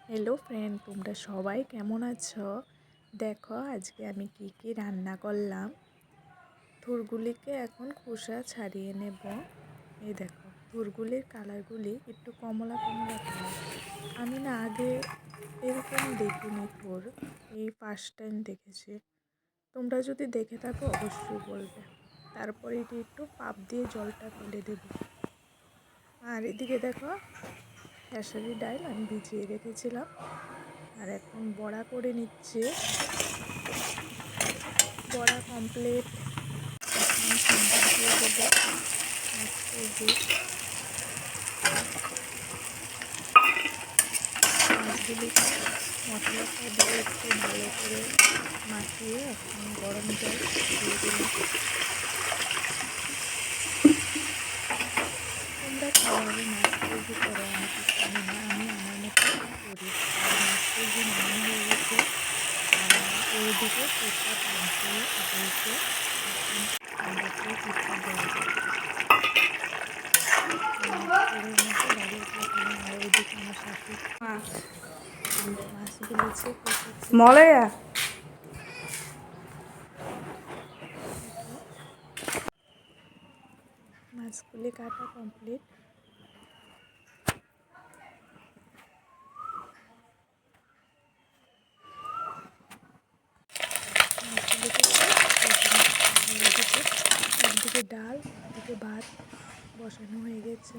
Hello friend, তোমরা সবাই কেমন আছো? দেখো আজকে আমি কি রান্না করলাম। থুরগুলিকে এখন খোসা ছাড়িয়ে নেব। এই দেখো থুরগুলির কালারগুলি একটু কমলা কমলা কালার। আমি না আগে এরকম দেখিনি থুর, এই ফার্স্ট টাইম দেখেছি। তোমরা যদি দেখে থাকো অবশ্যই বলবে। তারপরে এটি একটু পাপ দিয়ে জলটা ফেলে দেব। আর এদিকে দেখো খেসারি ডাল আমি ভিজিয়ে রেখেছিলাম, আর এখন বড়া করে নিচ্ছে। বড়া কমপ্লিট। এখন সম্বার দিয়ে দেবো। আজকে যে মাছগুলিকে মশলাটা দিয়ে একটু ভালো করে মাখিয়ে এখন গরম জল দিয়ে দিলাম। তোমরা কীভাবে মাছ তৈরি করো আমি ঠিক জানি না, আমি আমার মতো করি। আর মাছ তৈরি নামানো হয়ে গেছে। ওইদিকে পেটটা পাক দিয়ে হয়েছে। এখন সম্বারটা পিঠা দেওয়া যায়। তেলের মধ্যে দাঁড়িয়ে থাকলাম, আর ওইদিকে আমার শাশুড়ি মাছগুলিছে কষাচ্ছে। মলয়া দেখো মাছগুলি কাটা কমপ্লিট। মাছগুলিকে কষে নিচ্ছে। একদিকে ডাল, একদিকে ভাত বসানো হয়ে গেছে।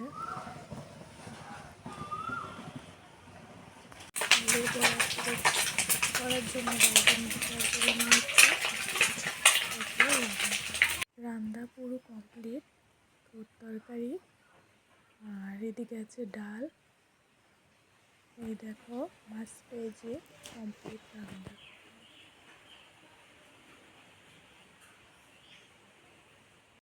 আলুর বড়া করার জন্য ডালটা মিক্সার করে নিয়েছি। রান্না পুরো কমপ্লিট। তরকারি, আর এদিকে আছে ডাল। এই দেখো মাছ পেঁয়াজি কমপ্লিট রান্না।